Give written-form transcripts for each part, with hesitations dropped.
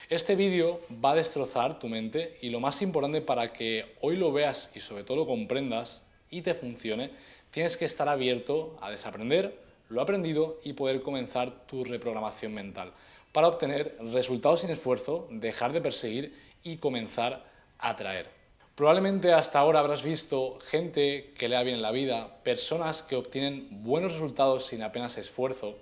Este vídeo va a destrozar tu mente y lo más importante para que hoy lo veas y sobre todo lo comprendas y te funcione, tienes que estar abierto a desaprender lo aprendido y poder comenzar tu reprogramación mental para obtener resultados sin esfuerzo, dejar de perseguir y comenzar a atraer. Probablemente hasta ahora habrás visto gente que le va bien en la vida, personas que obtienen buenos resultados sin apenas esfuerzo.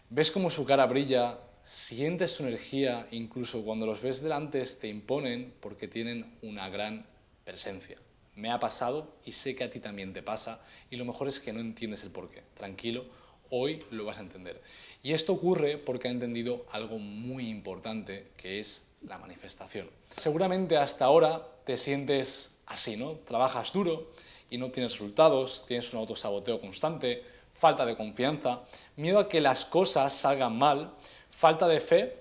Ves cómo su cara brilla, sientes su energía, incluso cuando los ves delante te imponen porque tienen una gran presencia. Me ha pasado y sé que a ti también te pasa y lo mejor es que no entiendes el porqué. Tranquilo, hoy lo vas a entender. Y esto ocurre porque ha entendido algo muy importante que es la manifestación. Seguramente hasta ahora te sientes así, ¿no? Trabajas duro y no tienes resultados, tienes un autosaboteo constante, falta de confianza, miedo a que las cosas salgan mal, falta de fe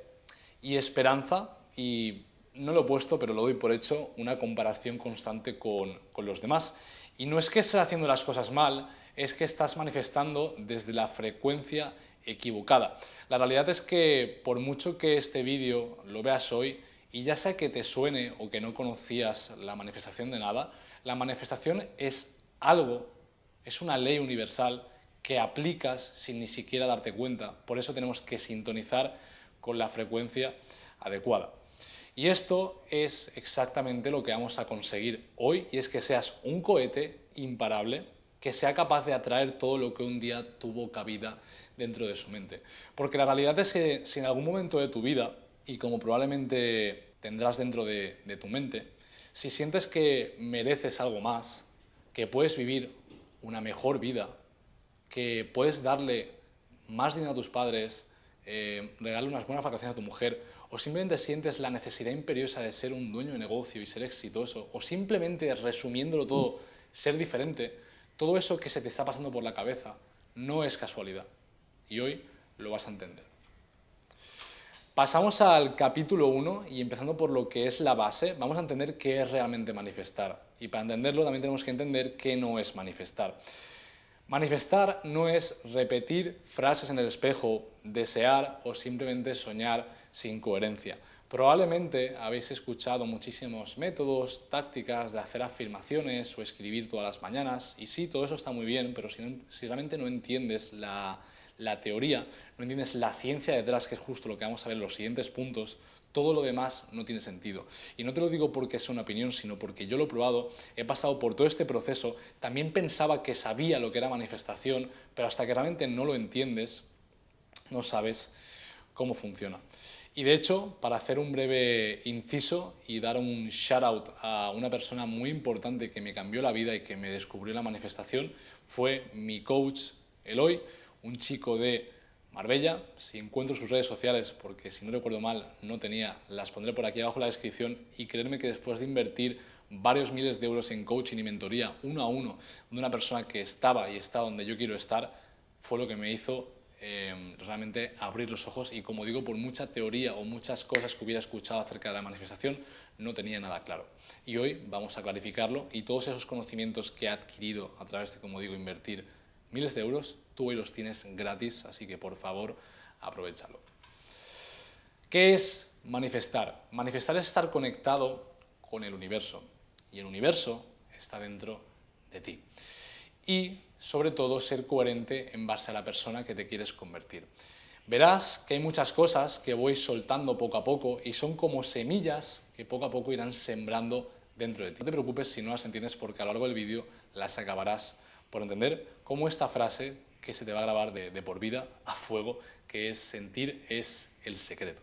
y esperanza y no lo he puesto, pero lo doy por hecho, una comparación constante con los demás. Y no es que estés haciendo las cosas mal, es que estás manifestando desde la frecuencia equivocada. La realidad es que por mucho que este vídeo lo veas hoy, y ya sea que te suene o que no conocías la manifestación de nada, la manifestación es algo, es una ley universal que aplicas sin ni siquiera darte cuenta. Por eso tenemos que sintonizar con la frecuencia adecuada. Y esto es exactamente lo que vamos a conseguir hoy, y es que seas un cohete imparable que sea capaz de atraer todo lo que un día tuvo cabida dentro de su mente. Porque la realidad es que si en algún momento de tu vida, y como probablemente tendrás dentro de tu mente, si sientes que mereces algo más, que puedes vivir una mejor vida, que puedes darle más dinero a tus padres, regalarle unas buenas vacaciones a tu mujer, o simplemente sientes la necesidad imperiosa de ser un dueño de negocio y ser exitoso, o simplemente, resumiéndolo todo, ser diferente, todo eso que se te está pasando por la cabeza no es casualidad. Y hoy lo vas a entender. Pasamos al capítulo 1 y empezando por lo que es la base, vamos a entender qué es realmente manifestar. Y para entenderlo también tenemos que entender qué no es manifestar. Manifestar no es repetir frases en el espejo, desear o simplemente soñar sin coherencia. Probablemente habéis escuchado muchísimos métodos, tácticas de hacer afirmaciones o escribir todas las mañanas, y sí, todo eso está muy bien, pero si realmente no entiendes la teoría, no entiendes la ciencia detrás, que es justo lo que vamos a ver en los siguientes puntos, todo lo demás no tiene sentido. Y no te lo digo porque es una opinión, sino porque yo lo he probado, he pasado por todo este proceso, también pensaba que sabía lo que era manifestación, pero hasta que realmente no lo entiendes, no sabes cómo funciona. Y de hecho, para hacer un breve inciso y dar un shout out a una persona muy importante que me cambió la vida y que me descubrió la manifestación, fue mi coach Eloy, un chico de Marbella. Si encuentro sus redes sociales, porque si no recuerdo mal no tenía, las pondré por aquí abajo en la descripción, y créeme que después de invertir varios miles de euros en coaching y mentoría uno a uno de una persona que estaba y está donde yo quiero estar, fue lo que me hizo realmente abrir los ojos. Y como digo, por mucha teoría o muchas cosas que hubiera escuchado acerca de la manifestación, no tenía nada claro. Y hoy vamos a clarificarlo, y todos esos conocimientos que he adquirido a través de, como digo, invertir miles de euros, tú hoy los tienes gratis, así que por favor, aprovechalo. ¿Qué es manifestar? Manifestar es estar conectado con el universo, y el universo está dentro de ti. Y, sobre todo, ser coherente en base a la persona que te quieres convertir. Verás que hay muchas cosas que voy soltando poco a poco y son como semillas que poco a poco irán sembrando dentro de ti. No te preocupes si no las entiendes, porque a lo largo del vídeo las acabarás por entender, como esta frase que se te va a grabar de por vida a fuego, que es: sentir es el secreto.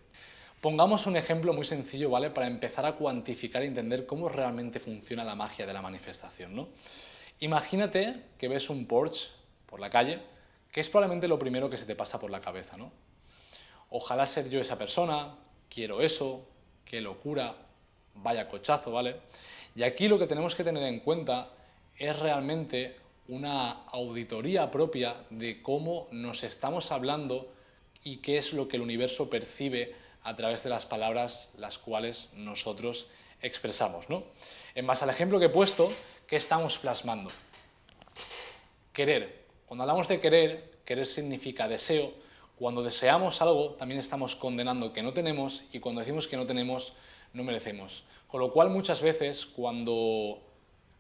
Pongamos un ejemplo muy sencillo, ¿vale? Para empezar a cuantificar y entender cómo realmente funciona la magia de la manifestación, ¿no? Imagínate que ves un Porsche por la calle, que es probablemente lo primero que se te pasa por la cabeza, ¿no? Ojalá ser yo esa persona, quiero eso, qué locura, vaya cochazo, ¿vale? Y aquí lo que tenemos que tener en cuenta es realmente una auditoría propia de cómo nos estamos hablando y qué es lo que el universo percibe a través de las palabras las cuales nosotros expresamos, ¿no? En base al ejemplo que he puesto, ¿qué estamos plasmando? Querer. Cuando hablamos de querer, querer significa deseo, Cuando deseamos algo, también estamos condenando que no tenemos, y cuando decimos que no tenemos, no merecemos. Con lo cual, muchas veces, cuando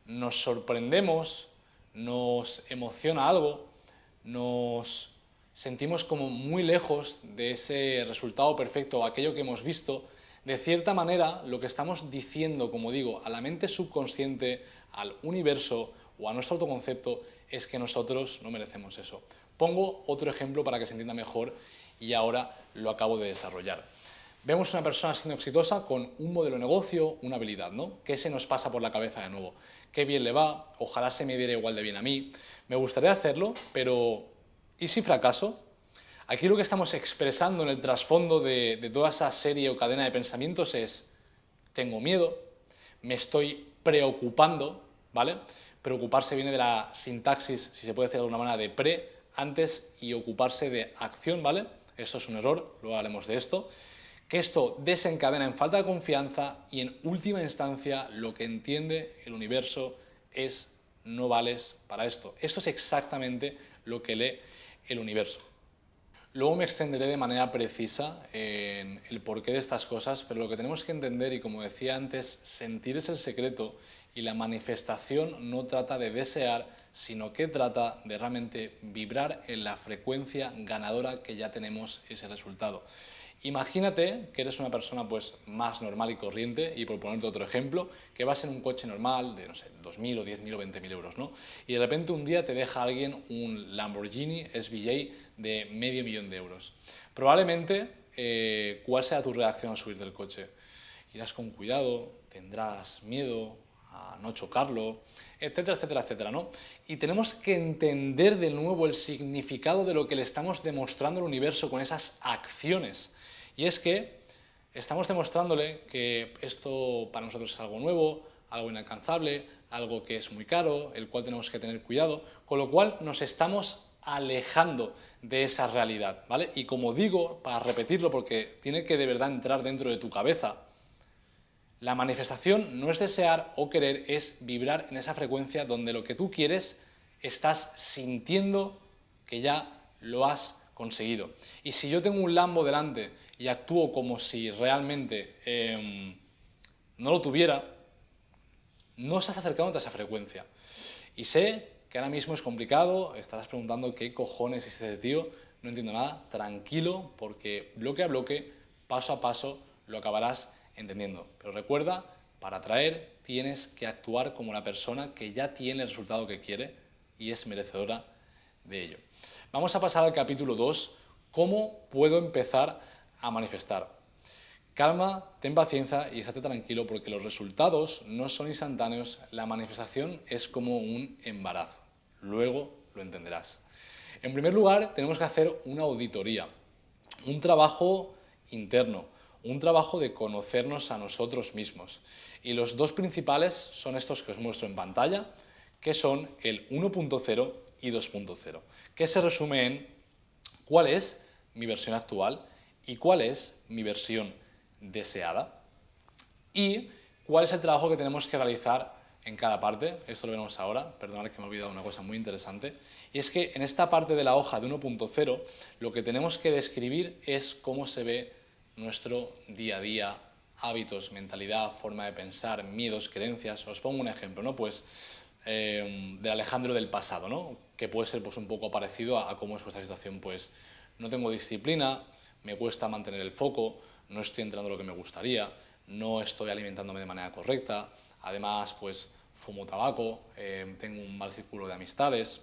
nos sorprendemos, nos emociona algo, nos sentimos como muy lejos de ese resultado perfecto o aquello que hemos visto, de cierta manera lo que estamos diciendo, como digo, a la mente subconsciente, al universo o a nuestro autoconcepto es que nosotros no merecemos eso. Pongo otro ejemplo para que se entienda mejor y ahora lo acabo de desarrollar. Vemos una persona siendo exitosa con un modelo de negocio, una habilidad, ¿no? ¿Qué se nos pasa por la cabeza de nuevo? Qué bien le va, ojalá se me diera igual de bien a mí, me gustaría hacerlo, pero ¿y si fracaso? Aquí lo que estamos expresando en el trasfondo de toda esa serie o cadena de pensamientos es: tengo miedo, me estoy preocupando, ¿vale? Preocuparse viene de la sintaxis, si se puede decir de alguna manera, de pre, antes, y ocuparse de acción, ¿vale? Eso es un error, luego hablaremos de esto. Que esto desencadena en falta de confianza y en última instancia lo que entiende el universo es: no vales para esto. Esto es exactamente lo que lee el universo. Luego me extenderé de manera precisa en el porqué de estas cosas, pero lo que tenemos que entender, y como decía antes, sentir es el secreto, y la manifestación no trata de desear, sino que trata de realmente vibrar en la frecuencia ganadora que ya tenemos ese resultado. Imagínate que eres una persona pues más normal y corriente, y por ponerte otro ejemplo, que vas en un coche normal de, no sé, 2.000 o 10.000 o 20.000 euros, ¿no? Y de repente un día te deja alguien un Lamborghini SVJ de medio millón de euros. Probablemente, ¿cuál será tu reacción al subir del coche? Irás con cuidado, tendrás miedo a no chocarlo, etcétera, etcétera, etcétera, ¿no? Y tenemos que entender de nuevo el significado de lo que le estamos demostrando al universo con esas acciones. Y es que estamos demostrándole que esto para nosotros es algo nuevo, algo inalcanzable, algo que es muy caro, el cual tenemos que tener cuidado, con lo cual nos estamos alejando de esa realidad, ¿vale? Y como digo, para repetirlo, porque tiene que de verdad entrar dentro de tu cabeza, la manifestación no es desear o querer, es vibrar en esa frecuencia donde lo que tú quieres estás sintiendo que ya lo has conseguido. Y si yo tengo un Lambo delante y actúo como si realmente no lo tuviera, no estás acercándote a esa frecuencia. Y sé que ahora mismo es complicado, estarás preguntando qué cojones es ese tío, no entiendo nada, tranquilo, porque bloque a bloque, paso a paso, lo acabarás entendiendo. Pero recuerda, para atraer tienes que actuar como la persona que ya tiene el resultado que quiere y es merecedora de ello. Vamos a pasar al capítulo 2, ¿cómo puedo empezar a manifestar? Calma, ten paciencia y estate tranquilo, porque los resultados no son instantáneos, la manifestación es como un embarazo. Luego lo entenderás. En primer lugar, tenemos que hacer una auditoría, un trabajo interno, un trabajo de conocernos a nosotros mismos. Y los dos principales son estos que os muestro en pantalla, que son el 1.0 y 2.0, que se resume en cuál es mi versión actual y cuál es mi versión deseada, y cuál es el trabajo que tenemos que realizar en cada parte. Esto lo veremos ahora. Perdonad que me he olvidado una cosa muy interesante, y es que en esta parte de la hoja de 1.0 lo que tenemos que describir es cómo se ve nuestro día a día, hábitos, mentalidad, forma de pensar, miedos, creencias. Os pongo un ejemplo, ¿no? Pues del Alejandro del pasado, ¿no? Que puede ser pues un poco parecido a cómo es vuestra situación. Pues no tengo disciplina, me cuesta mantener el foco, no estoy entrenando lo que me gustaría, no estoy alimentándome de manera correcta, además pues fumo tabaco, tengo un mal círculo de amistades,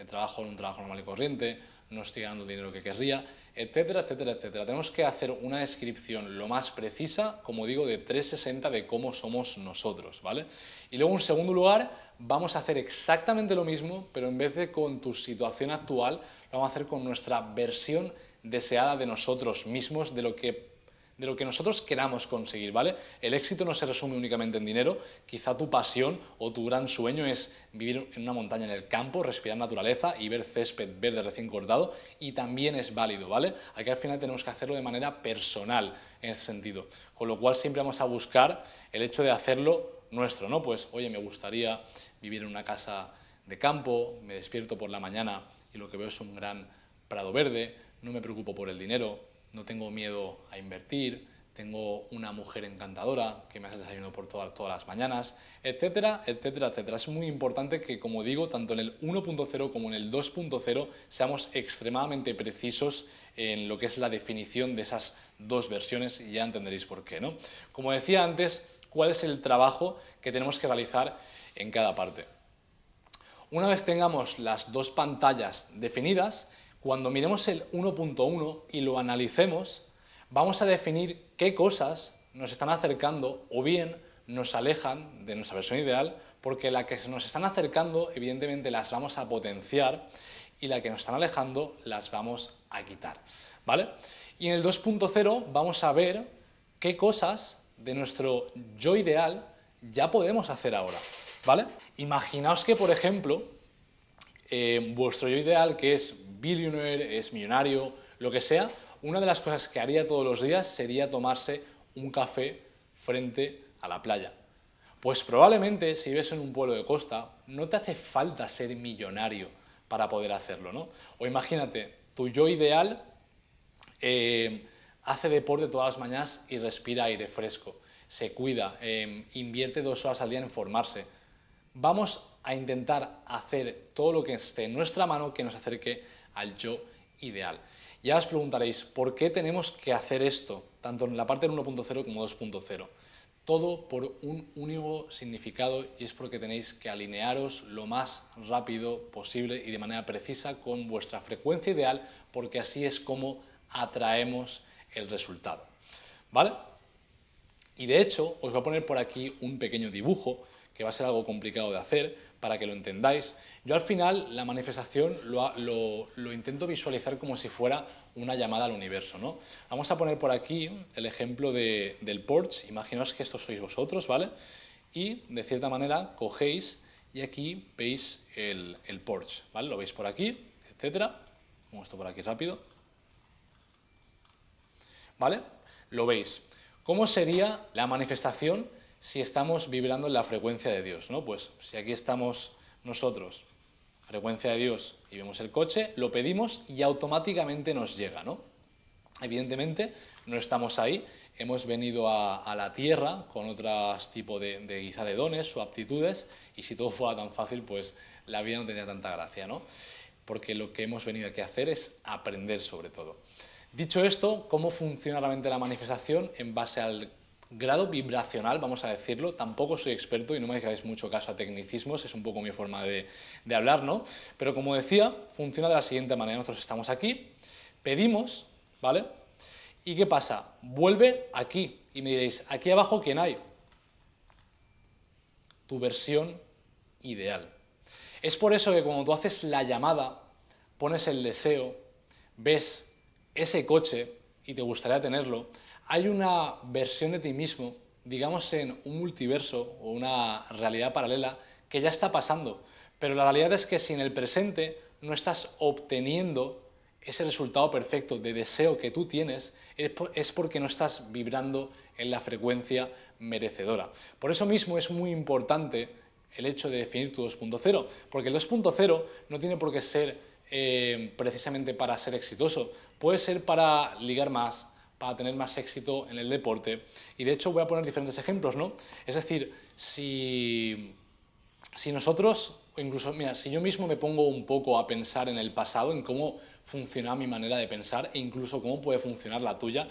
trabajo en un trabajo normal y corriente, no estoy ganando el dinero que querría, etcétera, etcétera, etcétera. Tenemos que hacer una descripción lo más precisa, como digo, de 360 de cómo somos nosotros, ¿vale? Y luego, en segundo lugar, vamos a hacer exactamente lo mismo, pero en vez de con tu situación actual, lo vamos a hacer con nuestra versión deseada de nosotros mismos, de lo que nosotros queramos conseguir, ¿vale? El éxito no se resume únicamente en dinero. Quizá tu pasión o tu gran sueño es vivir en una montaña en el campo, respirar naturaleza y ver césped verde recién cortado, y también es válido, ¿vale? Aquí al final tenemos que hacerlo de manera personal en ese sentido, con lo cual siempre vamos a buscar el hecho de hacerlo nuestro, ¿no? Pues, oye, me gustaría vivir en una casa de campo, me despierto por la mañana y lo que veo es un gran prado verde, no me preocupo por el dinero, no tengo miedo a invertir, tengo una mujer encantadora que me hace desayuno por todas las mañanas, etcétera, etcétera, etcétera. Es muy importante que, como digo, tanto en el 1.0 como en el 2.0 seamos extremadamente precisos en lo que es la definición de esas dos versiones y ya entenderéis por qué, ¿no? Como decía antes, ¿cuál es el trabajo que tenemos que realizar en cada parte? Una vez tengamos las dos pantallas definidas, cuando miremos el 1.1 y lo analicemos, vamos a definir qué cosas nos están acercando o bien nos alejan de nuestra versión ideal, porque la que nos están acercando, evidentemente, las vamos a potenciar y la que nos están alejando las vamos a quitar, ¿vale? Y en el 2.0 vamos a ver qué cosas de nuestro yo ideal ya podemos hacer ahora, ¿vale? Imaginaos que, por ejemplo, vuestro yo ideal, que es billionaire, es millonario, lo que sea, una de las cosas que haría todos los días sería tomarse un café frente a la playa. Pues probablemente, si vives en un pueblo de costa, no te hace falta ser millonario para poder hacerlo, ¿no? O imagínate, tu yo ideal hace deporte todas las mañanas y respira aire fresco, se cuida, invierte 2 horas al día en formarse. Vamos a intentar hacer todo lo que esté en nuestra mano que nos acerque al yo ideal. Ya os preguntaréis, ¿por qué tenemos que hacer esto, tanto en la parte del 1.0 como 2.0? Todo por un único significado, y es porque tenéis que alinearos lo más rápido posible y de manera precisa con vuestra frecuencia ideal, porque así es como atraemos el resultado, ¿vale? Y de hecho, os voy a poner por aquí un pequeño dibujo, que va a ser algo complicado de hacer, para que lo entendáis. Yo al final la manifestación lo intento visualizar como si fuera una llamada al universo, ¿no? Vamos a poner por aquí el ejemplo del Porsche. Imaginaos que estos sois vosotros, ¿vale? Y de cierta manera cogéis y aquí veis el Porsche, ¿vale? Lo veis por aquí, etcétera. Pongo esto por aquí rápido, ¿vale? Lo veis. ¿Cómo sería la manifestación si estamos vibrando en la frecuencia de Dios, ¿no? Pues si aquí estamos nosotros, frecuencia de Dios, y vemos el coche, lo pedimos y automáticamente nos llega, ¿no? Evidentemente no estamos ahí, hemos venido a la Tierra con otros tipos de quizá de dones o aptitudes, y si todo fuera tan fácil, pues la vida no tendría tanta gracia, ¿no? Porque lo que hemos venido aquí a hacer es aprender sobre todo. Dicho esto, ¿cómo funciona realmente la manifestación en base al grado vibracional, vamos a decirlo? Tampoco soy experto y no me hagáis mucho caso a tecnicismos, es un poco mi forma de hablar, ¿no? Pero como decía, funciona de la siguiente manera. Nosotros estamos aquí, pedimos, ¿vale? ¿Y qué pasa? Vuelve aquí y me diréis, aquí abajo, ¿quién hay? Tu versión ideal. Es por eso que cuando tú haces la llamada, pones el deseo, ves ese coche y te gustaría tenerlo, hay una versión de ti mismo, digamos en un multiverso o una realidad paralela, que ya está pasando. Pero la realidad es que si en el presente no estás obteniendo ese resultado perfecto de deseo que tú tienes, es porque no estás vibrando en la frecuencia merecedora. Por eso mismo es muy importante el hecho de definir tu 2.0, porque el 2.0 no tiene por qué ser precisamente para ser exitoso, puede ser para ligar más, para tener más éxito en el deporte. Y de hecho voy a poner diferentes ejemplos, ¿no? Es decir, si nosotros, incluso, mira, si yo mismo me pongo un poco a pensar en el pasado, en cómo funcionaba mi manera de pensar e incluso cómo puede funcionar la tuya,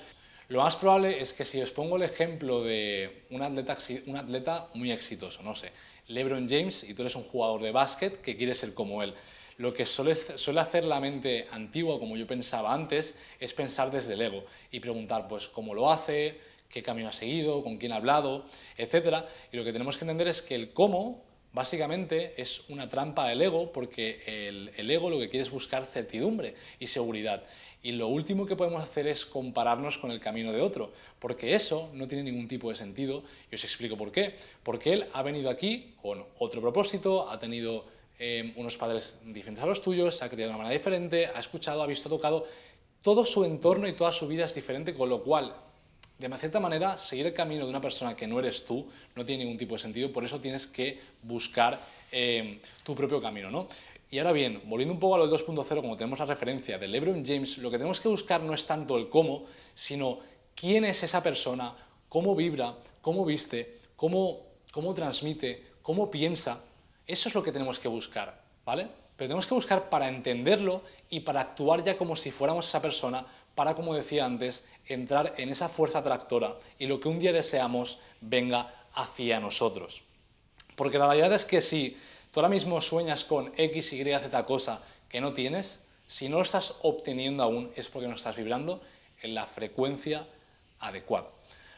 lo más probable es que si os pongo el ejemplo de un atleta muy exitoso, no sé, LeBron James, y tú eres un jugador de básquet que quieres ser como él, lo que suele hacer la mente antigua, como yo pensaba antes, es pensar desde el ego y preguntar, pues, cómo lo hace, qué camino ha seguido, con quién ha hablado, etcétera. Y lo que tenemos que entender es que el cómo, básicamente, es una trampa del ego, porque el ego lo que quiere es buscar certidumbre y seguridad. Y lo último que podemos hacer es compararnos con el camino de otro, porque eso no tiene ningún tipo de sentido, y os explico por qué. Porque él ha venido aquí con otro propósito, ha tenido unos padres diferentes a los tuyos, se ha criado de una manera diferente, ha escuchado, ha visto, ha tocado. Todo su entorno y toda su vida es diferente, con lo cual, de cierta manera, seguir el camino de una persona que no eres tú no tiene ningún tipo de sentido, por eso tienes que buscar tu propio camino, ¿no? Y ahora bien, volviendo un poco a lo del 2.0, como tenemos la referencia de LeBron James, lo que tenemos que buscar no es tanto el cómo, sino quién es esa persona, cómo vibra, cómo viste, cómo transmite, cómo piensa. Eso es lo que tenemos que buscar, ¿vale? Pero tenemos que buscar para entenderlo y para actuar ya como si fuéramos esa persona, para, como decía antes, entrar en esa fuerza atractora y lo que un día deseamos venga hacia nosotros. Porque la realidad es que si tú ahora mismo sueñas con X, Y, Z cosa que no tienes, si no lo estás obteniendo aún es porque no estás vibrando en la frecuencia adecuada.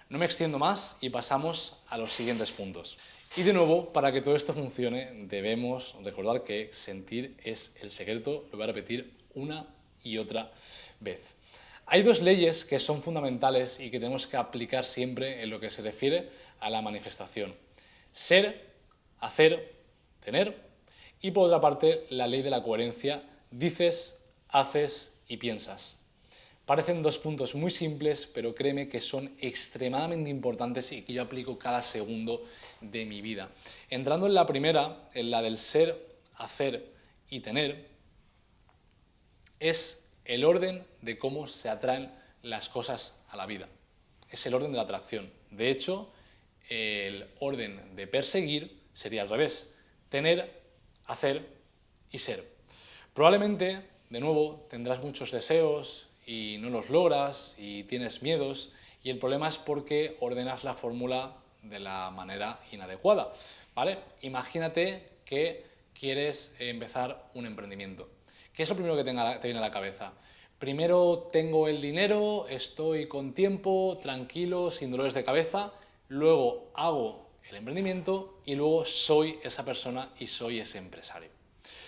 No me extiendo más y pasamos a los siguientes puntos. Y de nuevo, para que todo esto funcione, debemos recordar que sentir es el secreto. Lo voy a repetir una y otra vez. Hay dos leyes que son fundamentales y que tenemos que aplicar siempre en lo que se refiere a la manifestación. Ser, hacer, tener. Y por otra parte, la ley de la coherencia. Dices, haces y piensas. Parecen dos puntos muy simples, pero créeme que son extremadamente importantes y que yo aplico cada segundo de mi vida. Entrando en la primera, en la del ser, hacer y tener, es el orden de cómo se atraen las cosas a la vida. Es el orden de la atracción. De hecho, el orden de perseguir sería al revés. Tener, hacer y ser. Probablemente, de nuevo, tendrás muchos deseos y no los logras y tienes miedos y el problema es porque ordenas la fórmula de la manera inadecuada, ¿vale? Imagínate que quieres empezar un emprendimiento. ¿Qué es lo primero que te viene a la cabeza? Primero tengo el dinero, estoy con tiempo, tranquilo, sin dolores de cabeza, luego hago el emprendimiento y luego soy esa persona y soy ese empresario.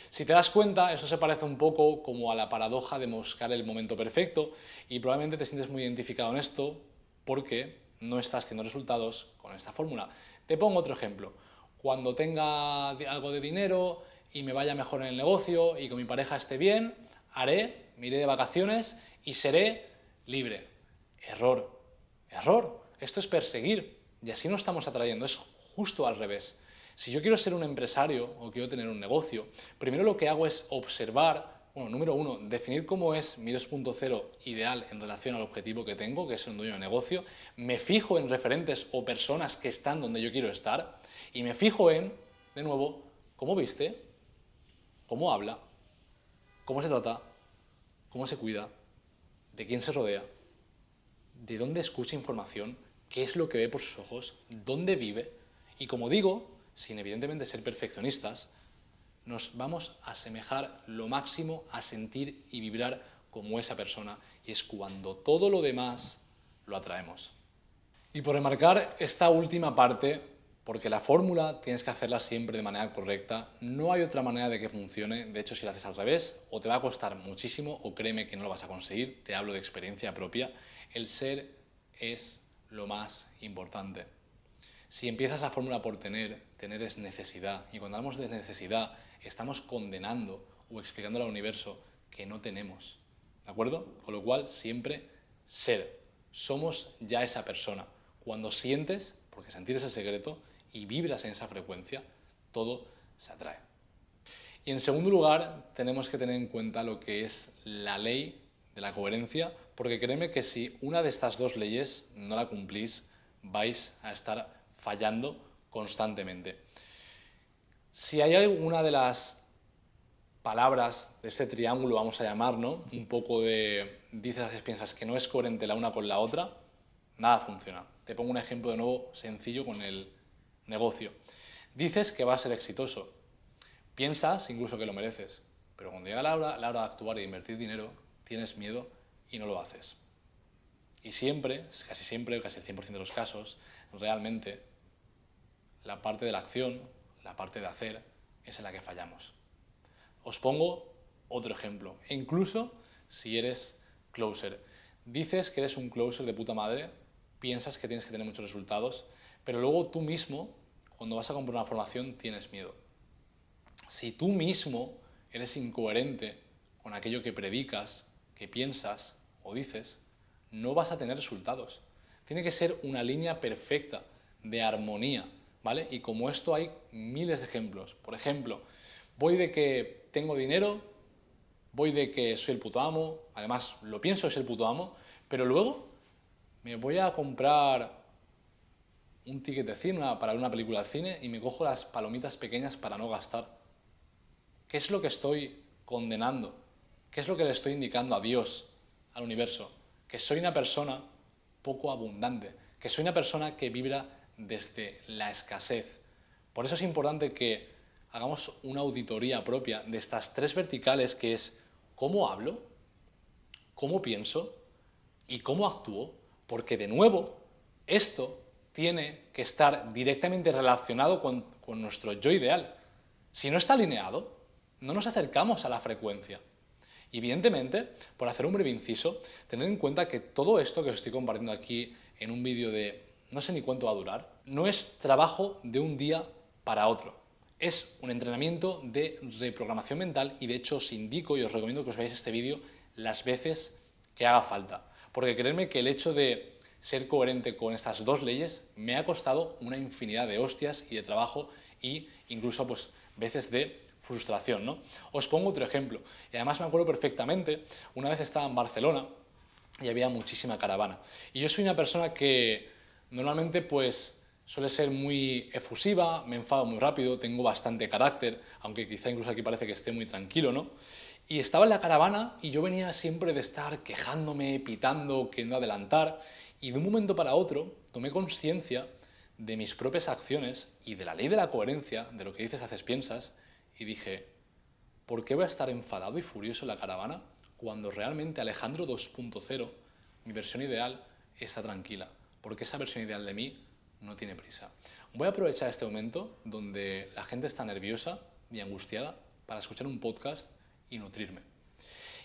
Si te das cuenta, eso se parece un poco como a la paradoja de buscar el momento perfecto y probablemente te sientes muy identificado en esto porque no estás teniendo resultados con esta fórmula. Te pongo otro ejemplo. Cuando tenga algo de dinero y me vaya mejor en el negocio y con mi pareja esté bien, me iré de vacaciones y seré libre. Error, error. Esto es perseguir y así no estamos atrayendo, es justo al revés. Si yo quiero ser un empresario o quiero tener un negocio, primero lo que hago es observar, bueno, número uno, definir cómo es mi 2.0 ideal en relación al objetivo que tengo, que es un dueño de negocio, me fijo en referentes o personas que están donde yo quiero estar y me fijo en, de nuevo, cómo viste, cómo habla, cómo se trata, cómo se cuida, de quién se rodea, de dónde escucha información, qué es lo que ve por sus ojos, dónde vive y, como digo, sin evidentemente ser perfeccionistas, nos vamos a asemejar lo máximo a sentir y vibrar como esa persona y es cuando todo lo demás lo atraemos. Y por remarcar esta última parte, porque la fórmula tienes que hacerla siempre de manera correcta, no hay otra manera de que funcione, de hecho si la haces al revés, o te va a costar muchísimo o créeme que no lo vas a conseguir, te hablo de experiencia propia, el ser es lo más importante. Si empiezas la fórmula por tener, tener es necesidad. Y cuando hablamos de necesidad, estamos condenando o explicando al universo que no tenemos. ¿De acuerdo? Con lo cual, siempre ser. Somos ya esa persona. Cuando sientes, porque sentir es el secreto, y vibras en esa frecuencia, todo se atrae. Y en segundo lugar, tenemos que tener en cuenta lo que es la ley de la coherencia, porque créeme que si una de estas dos leyes no la cumplís, vais a estar fallando constantemente. Si hay alguna de las palabras de este triángulo, vamos a llamar, ¿no? Un poco de dices, haces, piensas que no es coherente la una con la otra, nada funciona. Te pongo un ejemplo de nuevo sencillo con el negocio. Dices que va a ser exitoso. Piensas incluso que lo mereces. Pero cuando llega la hora de actuar y de invertir dinero, tienes miedo y no lo haces. Y siempre, casi el 100% de los casos, realmente la parte de la acción, la parte de hacer, es en la que fallamos. Os pongo otro ejemplo. E incluso si eres closer. Dices que eres un closer de puta madre, piensas que tienes que tener muchos resultados, pero luego tú mismo, cuando vas a comprar una formación, tienes miedo. Si tú mismo eres incoherente con aquello que predicas, que piensas o dices, no vas a tener resultados. Tiene que ser una línea perfecta de armonía, ¿vale? Y como esto hay miles de ejemplos. Por ejemplo, Voy de que tengo dinero, voy de que soy el puto amo, además lo pienso, es el puto amo, pero luego me voy a comprar un ticket de cine para ver una película de cine y me cojo las palomitas pequeñas para no gastar. ¿Qué es lo que estoy condenando? ¿Qué es lo que le estoy indicando a Dios, al universo? Que soy una persona poco abundante, que soy una persona que vibra desde la escasez. Por eso es importante que hagamos una auditoría propia de estas tres verticales, que es cómo hablo, cómo pienso y cómo actúo, porque de nuevo esto tiene que estar directamente relacionado con nuestro yo ideal. Si no está alineado, no nos acercamos a la frecuencia. Y evidentemente, por hacer un breve inciso, tener en cuenta que todo esto que os estoy compartiendo aquí en un vídeo de no sé ni cuánto va a durar, no es trabajo de un día para otro. Es un entrenamiento de reprogramación mental y de hecho os indico y os recomiendo que os veáis este vídeo las veces que haga falta. Porque creedme que el hecho de ser coherente con estas dos leyes me ha costado una infinidad de hostias y de trabajo e incluso pues veces de frustración, ¿no? Os pongo otro ejemplo, y además me acuerdo perfectamente, una vez estaba en Barcelona y había muchísima caravana. Y yo soy una persona que normalmente pues suele ser muy efusiva, me enfado muy rápido, tengo bastante carácter, aunque quizá incluso aquí parece que esté muy tranquilo, ¿no? Y estaba en la caravana y yo venía siempre de estar quejándome, pitando, queriendo adelantar, y de un momento para otro tomé conciencia de mis propias acciones y de la ley de la coherencia, de lo que dices, haces, piensas, y dije, ¿por qué voy a estar enfadado y furioso en la caravana cuando realmente Alejandro 2.0, mi versión ideal, está tranquila? Porque esa versión ideal de mí no tiene prisa. Voy a aprovechar este momento donde la gente está nerviosa y angustiada para escuchar un podcast y nutrirme.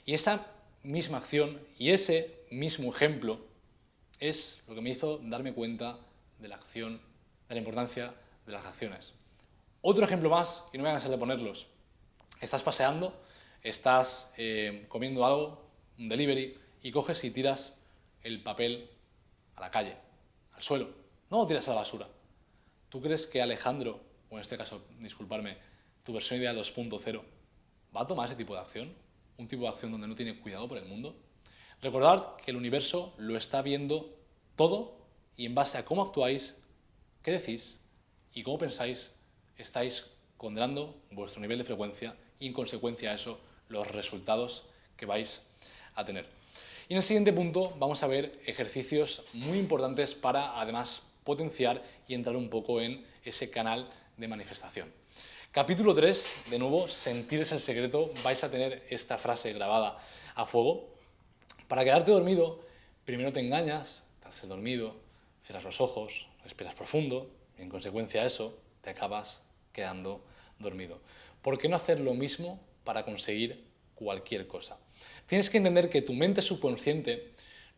Y esa misma acción y ese mismo ejemplo es lo que me hizo darme cuenta de la acción, de la importancia de las acciones. Otro ejemplo más, y no me voy a cansar de ponerlos. Estás paseando, estás comiendo algo, un delivery, y coges y tiras el papel a la calle, al suelo. No lo tiras a la basura. ¿Tú crees que Alejandro, o en este caso, disculparme, tu versión ideal 2.0, va a tomar ese tipo de acción? Un tipo de acción donde no tiene cuidado por el mundo. Recordad que el universo lo está viendo todo y en base a cómo actuáis, qué decís y cómo pensáis, estáis condenando vuestro nivel de frecuencia y en consecuencia a eso los resultados que vais a tener. Y en el siguiente punto vamos a ver ejercicios muy importantes para además potenciar y entrar un poco en ese canal de manifestación. Capítulo 3, de nuevo, sentir es el secreto. Vais a tener esta frase grabada a fuego. Para quedarte dormido, primero te engañas, te haces dormido, cierras los ojos, respiras profundo y en consecuencia a eso te acabas quedando dormido. ¿Por qué no hacer lo mismo para conseguir cualquier cosa? Tienes que entender que tu mente subconsciente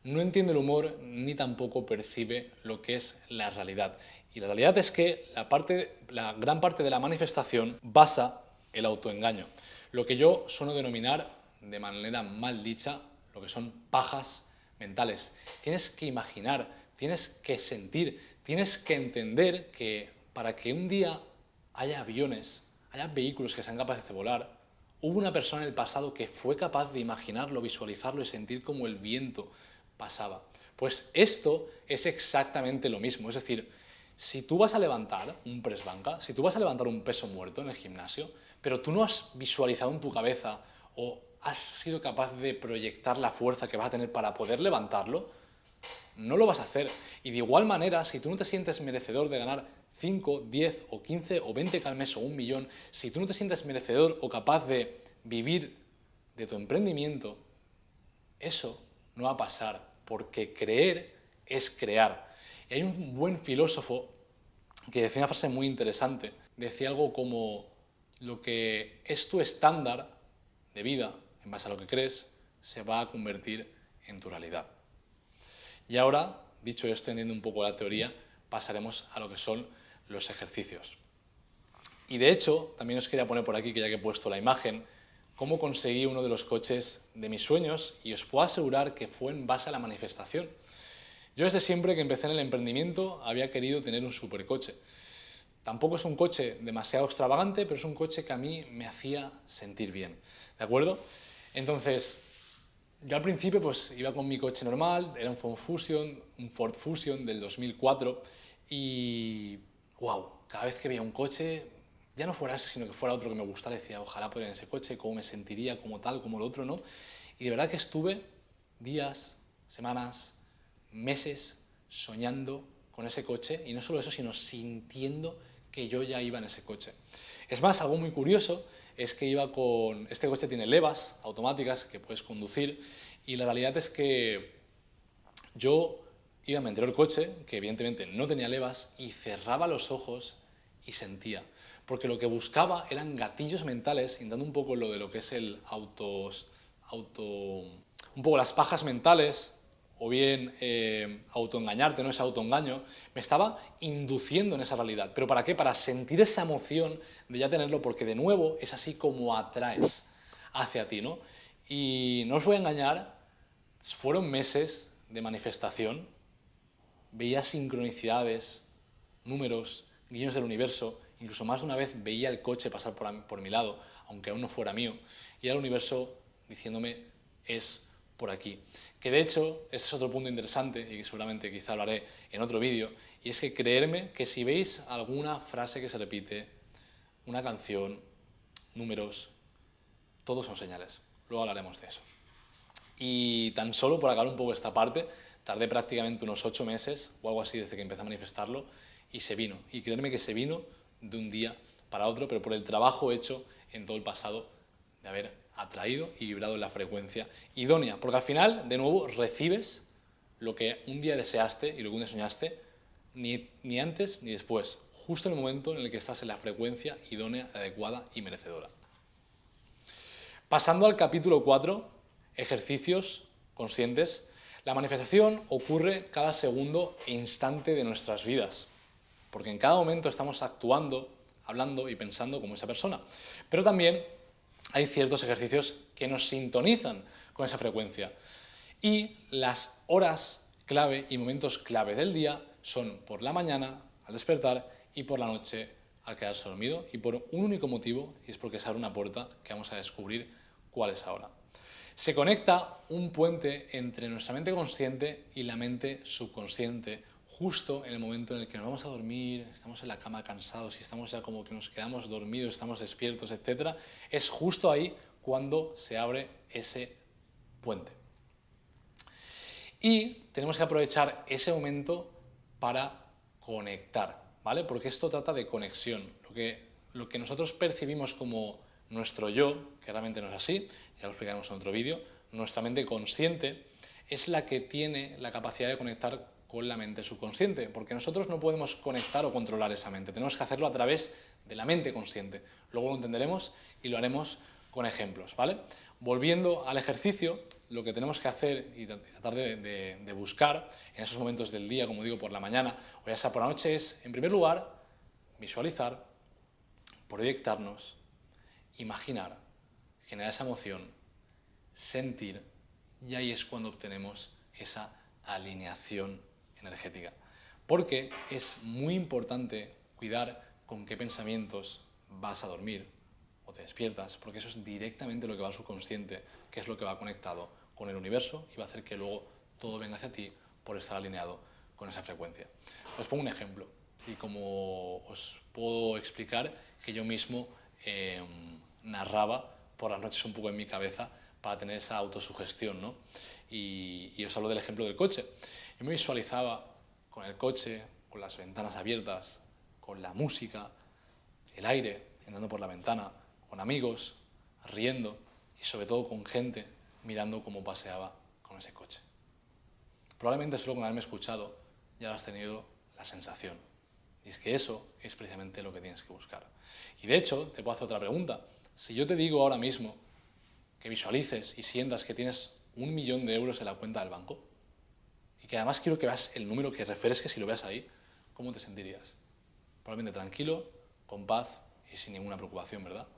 no entiende el humor ni tampoco percibe lo que es la realidad. Y la realidad es que la gran parte de la manifestación basa el autoengaño. Lo que yo suelo denominar de manera mal dicha, lo que son pajas mentales. Tienes que imaginar, tienes que sentir, tienes que entender que para que un día haya aviones, haya vehículos que sean capaces de volar, hubo una persona en el pasado que fue capaz de imaginarlo, visualizarlo y sentir cómo el viento pasaba. Pues esto es exactamente lo mismo. Es decir, si tú vas a levantar un press banca, si tú vas a levantar un peso muerto en el gimnasio, pero tú no has visualizado en tu cabeza o has sido capaz de proyectar la fuerza que vas a tener para poder levantarlo, no lo vas a hacer. Y de igual manera, si tú no te sientes merecedor de ganar 5, 10 o 15 o 20 al mes o 1.000.000, si tú no te sientes merecedor o capaz de vivir de tu emprendimiento, eso no va a pasar, porque creer es crear. Y hay un buen filósofo que decía una frase muy interesante, decía algo como: lo que es tu estándar de vida, en base a lo que crees, se va a convertir en tu realidad. Y ahora, dicho esto, entiendo un poco la teoría, pasaremos a lo que son los ejercicios. Y de hecho, también os quería poner por aquí, que ya que he puesto la imagen, cómo conseguí uno de los coches de mis sueños, y os puedo asegurar que fue en base a la manifestación. Yo desde siempre que empecé en el emprendimiento había querido tener un supercoche. Tampoco es un coche demasiado extravagante, pero es un coche que a mí me hacía sentir bien, ¿de acuerdo? Entonces, yo al principio pues iba con mi coche normal, era un Ford Fusion del 2004 y wow, cada vez que veía un coche, ya no fuera ese, sino que fuera otro que me gustara, decía, ojalá pudiera en ese coche, cómo me sentiría, como tal, como lo otro, ¿no? Y de verdad que estuve días, semanas, meses soñando con ese coche y no solo eso, sino sintiendo que yo ya iba en ese coche. Es más, algo muy curioso es que iba con... Este coche tiene levas automáticas que puedes conducir y la realidad es que yo iba en mi anterior coche, que evidentemente no tenía levas, y cerraba los ojos y sentía. Porque lo que buscaba eran gatillos mentales, intentando un poco lo de lo que es el un poco las pajas mentales, o bien autoengañarte, ¿no? Ese autoengaño, me estaba induciendo en esa realidad. ¿Pero para qué? Para sentir esa emoción de ya tenerlo, porque de nuevo es así como atraes hacia ti, ¿no? Y no os voy a engañar, fueron meses de manifestación, veía sincronicidades, números, guiños del universo, incluso más de una vez veía el coche pasar por mi lado, aunque aún no fuera mío, y era el universo diciéndome, es por aquí. Que de hecho, este es otro punto interesante, y que seguramente quizá lo haré en otro vídeo, y es que creerme que si veis alguna frase que se repite, una canción, números, todos son señales. Luego hablaremos de eso. Y tan solo por acabar un poco esta parte, tardé prácticamente unos 8 meses o algo así desde que empecé a manifestarlo y se vino. Y créanme que se vino de un día para otro, pero por el trabajo hecho en todo el pasado de haber atraído y vibrado en la frecuencia idónea. Porque al final, de nuevo, recibes lo que un día deseaste y lo que un día soñaste, ni antes ni después, justo en el momento en el que estás en la frecuencia idónea, adecuada y merecedora. Pasando al capítulo 4, ejercicios conscientes, la manifestación ocurre cada segundo e instante de nuestras vidas, porque en cada momento estamos actuando, hablando y pensando como esa persona. Pero también hay ciertos ejercicios que nos sintonizan con esa frecuencia. Y las horas clave y momentos clave del día son por la mañana, al despertar, y por la noche, al quedarse dormido, y por un único motivo, y es porque se abre una puerta que vamos a descubrir cuál es ahora. Se conecta un puente entre nuestra mente consciente y la mente subconsciente, justo en el momento en el que nos vamos a dormir, estamos en la cama cansados y estamos ya como que nos quedamos dormidos, estamos despiertos, etc. Es justo ahí cuando se abre ese puente. Y tenemos que aprovechar ese momento para conectar, ¿vale? Porque esto trata de conexión. Lo que nosotros percibimos como nuestro yo, que realmente no es así, ya lo explicaremos en otro vídeo, nuestra mente consciente es la que tiene la capacidad de conectar con la mente subconsciente, porque nosotros no podemos conectar o controlar esa mente, tenemos que hacerlo a través de la mente consciente. Luego lo entenderemos y lo haremos con ejemplos, ¿vale? Volviendo al ejercicio, lo que tenemos que hacer y tratar de buscar en esos momentos del día, como digo, por la mañana o ya sea por la noche, es, en primer lugar, visualizar, proyectarnos, imaginar, generar esa emoción, sentir, y ahí es cuando obtenemos esa alineación energética. Porque es muy importante cuidar con qué pensamientos vas a dormir o te despiertas, porque eso es directamente lo que va al subconsciente, que es lo que va conectado con el universo y va a hacer que luego todo venga hacia ti por estar alineado con esa frecuencia. Os pongo un ejemplo y como os puedo explicar que yo mismo narraba por las noches un poco en mi cabeza para tener esa autosugestión, ¿no? Y os hablo del ejemplo del coche. Yo me visualizaba con el coche, con las ventanas abiertas, con la música, el aire entrando por la ventana, con amigos, riendo y sobre todo con gente mirando cómo paseaba con ese coche. Probablemente solo con haberme escuchado ya has tenido la sensación. Y es que eso es precisamente lo que tienes que buscar. Y de hecho, te puedo hacer otra pregunta. Si yo te digo ahora mismo que visualices y sientas que tienes 1.000.000 de euros en la cuenta del banco y que además quiero que veas el número, que refresques y lo veas ahí, ¿cómo te sentirías? Probablemente tranquilo, con paz y sin ninguna preocupación, ¿verdad?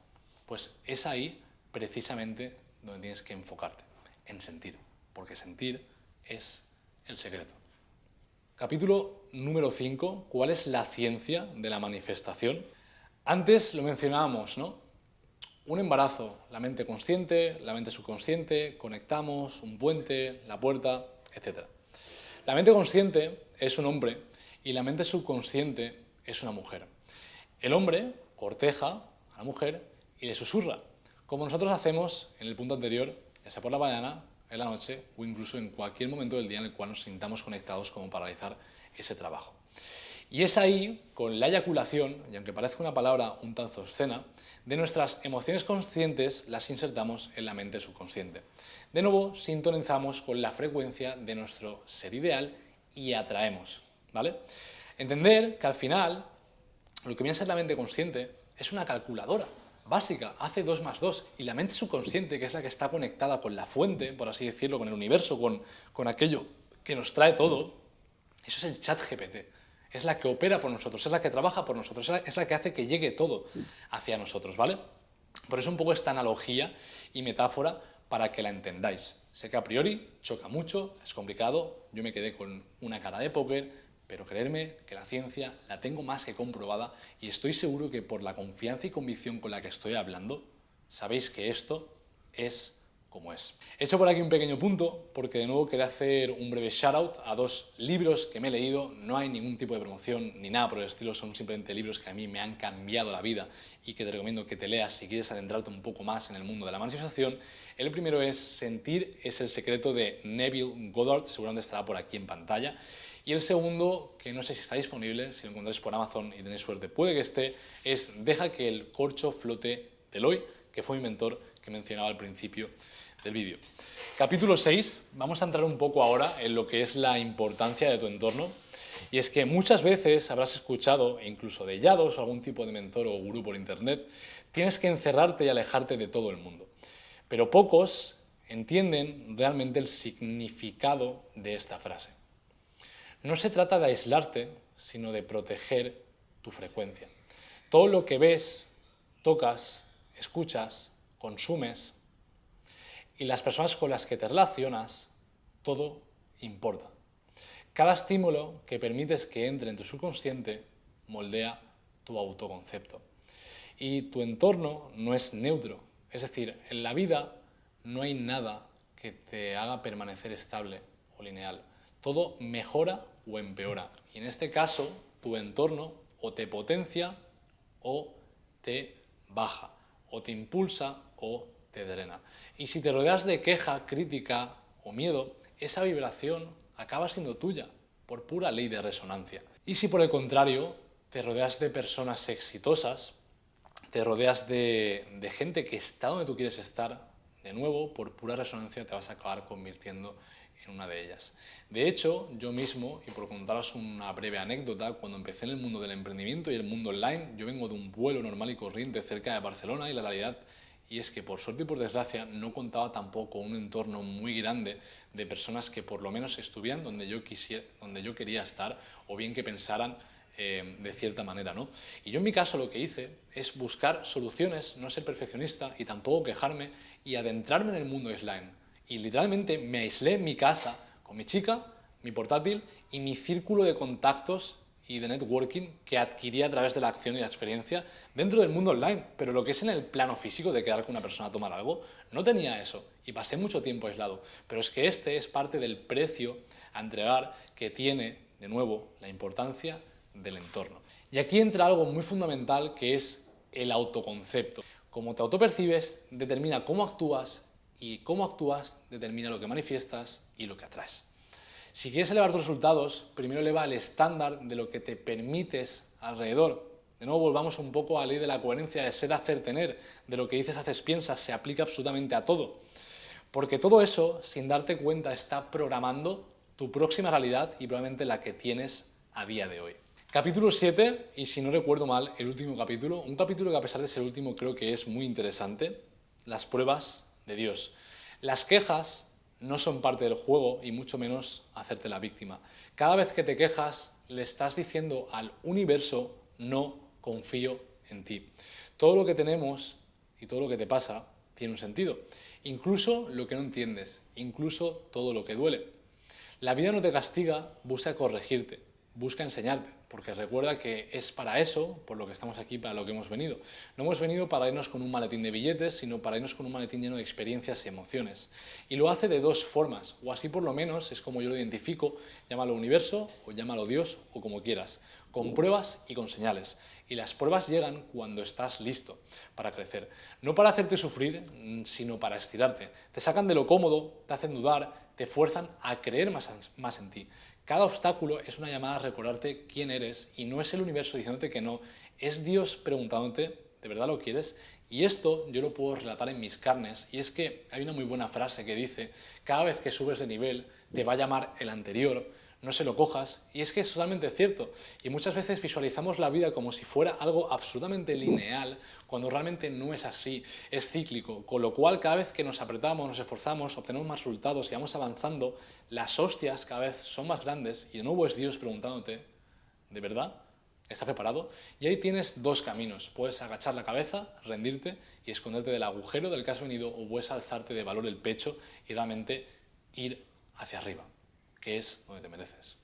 Pues es ahí precisamente donde tienes que enfocarte, en sentir, porque sentir es el secreto. Capítulo número 5. ¿Cuál es la ciencia de la manifestación? Antes lo mencionábamos, ¿no? Un embarazo, la mente consciente, la mente subconsciente, conectamos, un puente, la puerta, etc. La mente consciente es un hombre y la mente subconsciente es una mujer. El hombre corteja a la mujer y le susurra, como nosotros hacemos en el punto anterior, ya sea por la mañana, en la noche o incluso en cualquier momento del día en el cual nos sintamos conectados como para realizar ese trabajo. Y es ahí, con la eyaculación, y aunque parezca una palabra un tanto obscena, de nuestras emociones conscientes las insertamos en la mente subconsciente. De nuevo, sintonizamos con la frecuencia de nuestro ser ideal y atraemos, ¿vale? Entender que al final, lo que viene a ser la mente consciente es una calculadora básica, hace 2 más 2, y la mente subconsciente, que es la que está conectada con la fuente, por así decirlo, con el universo, con aquello que nos trae todo, eso es el chat GPT. Es la que opera por nosotros, es la que trabaja por nosotros, es la que hace que llegue todo hacia nosotros, ¿vale? Por eso un poco esta analogía y metáfora para que la entendáis. Sé que a priori choca mucho, es complicado, yo me quedé con una cara de póker, pero creerme que la ciencia la tengo más que comprobada y estoy seguro que por la confianza y convicción con la que estoy hablando, sabéis que esto es como es. He hecho por aquí un pequeño punto porque de nuevo quería hacer un breve shoutout a 2 libros que me he leído. No hay ningún tipo de promoción ni nada por el estilo, son simplemente libros que a mí me han cambiado la vida y que te recomiendo que te leas si quieres adentrarte un poco más en el mundo de la manifestación. El primero es Sentir es el secreto, de Neville Goddard, seguramente estará por aquí en pantalla. Y el segundo, que no sé si está disponible, si lo encontráis por Amazon y tenéis suerte puede que esté, es Deja que el corcho flote, de Eloy, que fue mi mentor que mencionaba al principio del vídeo. Capítulo 6, vamos a entrar un poco ahora en lo que es la importancia de tu entorno. Y es que muchas veces habrás escuchado, incluso de Yados o algún tipo de mentor o gurú por internet, tienes que encerrarte y alejarte de todo el mundo. Pero pocos entienden realmente el significado de esta frase. No se trata de aislarte, sino de proteger tu frecuencia. Todo lo que ves, tocas, escuchas, consumes y las personas con las que te relacionas, todo importa. Cada estímulo que permites que entre en tu subconsciente moldea tu autoconcepto. Y tu entorno no es neutro. Es decir, en la vida no hay nada que te haga permanecer estable o lineal. Todo mejora o empeora. Y en este caso, tu entorno o te potencia o te baja, o te impulsa o te drena. Y si te rodeas de queja, crítica o miedo, esa vibración acaba siendo tuya, por pura ley de resonancia. Y si por el contrario te rodeas de personas exitosas, te rodeas de gente que está donde tú quieres estar, de nuevo, por pura resonancia te vas a acabar convirtiendo en una de ellas. De hecho, yo mismo, y por contaros una breve anécdota, cuando empecé en el mundo del emprendimiento y el mundo online, yo vengo de un vuelo normal y corriente cerca de Barcelona y la realidad y es que por suerte y por desgracia no contaba tampoco con un entorno muy grande de personas que por lo menos estuvieran donde yo quería estar o bien que pensaran de cierta manera, ¿no? Y yo en mi caso lo que hice es buscar soluciones, no ser perfeccionista y tampoco quejarme y adentrarme en el mundo offline. Y literalmente me aislé en mi casa con mi chica, mi portátil y mi círculo de contactos y de networking que adquirí a través de la acción y la experiencia dentro del mundo online. Pero lo que es en el plano físico de quedar con una persona a tomar algo, no tenía eso y pasé mucho tiempo aislado. Pero es que este es parte del precio a entregar que tiene, de nuevo, la importancia del entorno. Y aquí entra algo muy fundamental que es el autoconcepto. Como te autopercibes determina cómo actúas y cómo actúas determina lo que manifiestas y lo que atraes. Si quieres elevar tus resultados, primero eleva el estándar de lo que te permites alrededor. De nuevo volvamos un poco a la ley de la coherencia de ser, hacer, tener. De lo que dices, haces, piensas, se aplica absolutamente a todo. Porque todo eso, sin darte cuenta, está programando tu próxima realidad y probablemente la que tienes a día de hoy. Capítulo 7, y si no recuerdo mal, el último capítulo. Un capítulo que a pesar de ser el último creo que es muy interesante. Las pruebas de Dios. Las quejas no son parte del juego y mucho menos hacerte la víctima. Cada vez que te quejas le estás diciendo al universo no confío en ti. Todo lo que tenemos y todo lo que te pasa tiene un sentido. Incluso lo que no entiendes, incluso todo lo que duele. La vida no te castiga, busca corregirte, busca enseñarte, porque recuerda que es para eso, por lo que estamos aquí, para lo que hemos venido. No hemos venido para irnos con un maletín de billetes, sino para irnos con un maletín lleno de experiencias y emociones. Y lo hace de dos formas, o así por lo menos es como yo lo identifico, llámalo universo, o llámalo Dios, o como quieras, con pruebas y con señales. Y las pruebas llegan cuando estás listo para crecer. No para hacerte sufrir, sino para estirarte. Te sacan de lo cómodo, te hacen dudar, te fuerzan a creer más en ti. Cada obstáculo es una llamada a recordarte quién eres y no es el universo diciéndote que no, es Dios preguntándote, ¿de verdad lo quieres? Y esto yo lo puedo relatar en mis carnes y es que hay una muy buena frase que dice, cada vez que subes de nivel te va a llamar el anterior, no se lo cojas, y es que es totalmente cierto. Y muchas veces visualizamos la vida como si fuera algo absolutamente lineal, cuando realmente no es así, es cíclico, con lo cual cada vez que nos apretamos, nos esforzamos, obtenemos más resultados y vamos avanzando, las hostias cada vez son más grandes y de nuevo es Dios preguntándote, ¿de verdad? ¿Estás preparado? Y ahí tienes dos caminos. Puedes agachar la cabeza, rendirte y esconderte del agujero del que has venido, o puedes alzarte de valor el pecho y realmente ir hacia arriba, que es donde te mereces.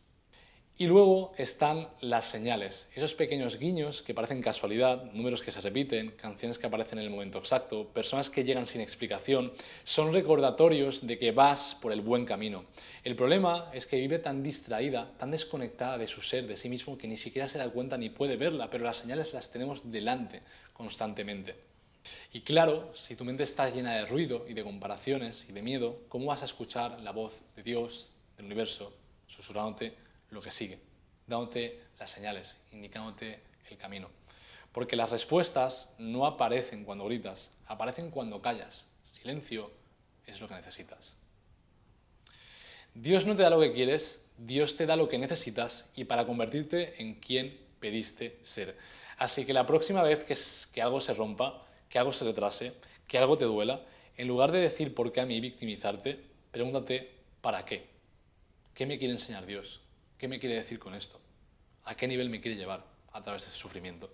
Y luego están las señales, esos pequeños guiños que parecen casualidad, números que se repiten, canciones que aparecen en el momento exacto, personas que llegan sin explicación, son recordatorios de que vas por el buen camino. El problema es que vive tan distraída, tan desconectada de su ser, de sí mismo, que ni siquiera se da cuenta ni puede verla, pero las señales las tenemos delante constantemente. Y claro, si tu mente está llena de ruido y de comparaciones y de miedo, ¿cómo vas a escuchar la voz de Dios, del universo, susurrándote lo que sigue, dándote las señales, indicándote el camino? Porque las respuestas no aparecen cuando gritas, aparecen cuando callas. Silencio es lo que necesitas. Dios no te da lo que quieres, Dios te da lo que necesitas y para convertirte en quien pediste ser. Así que la próxima vez que algo se rompa, que algo se retrase, que algo te duela, en lugar de decir por qué a mí y victimizarte, pregúntate ¿para qué? ¿Qué me quiere enseñar Dios? ¿Qué me quiere decir con esto? ¿A qué nivel me quiere llevar a través de ese sufrimiento?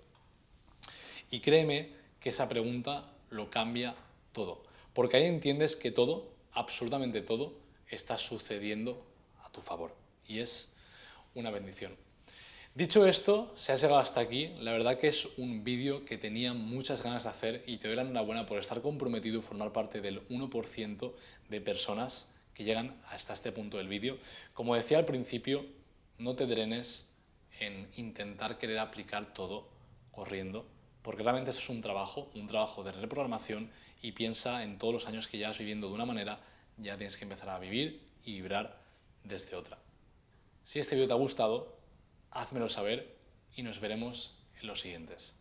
Y créeme que esa pregunta lo cambia todo, porque ahí entiendes que todo, absolutamente todo, está sucediendo a tu favor y es una bendición. Dicho esto, si has llegado hasta aquí, la verdad que es un vídeo que tenía muchas ganas de hacer y te doy la enhorabuena por estar comprometido y formar parte del 1% de personas que llegan hasta este punto del vídeo. Como decía al principio, no te drenes en intentar querer aplicar todo corriendo, porque realmente eso es un trabajo de reprogramación y piensa en todos los años que llevas viviendo de una manera, ya tienes que empezar a vivir y vibrar desde otra. Si este vídeo te ha gustado, házmelo saber y nos veremos en los siguientes.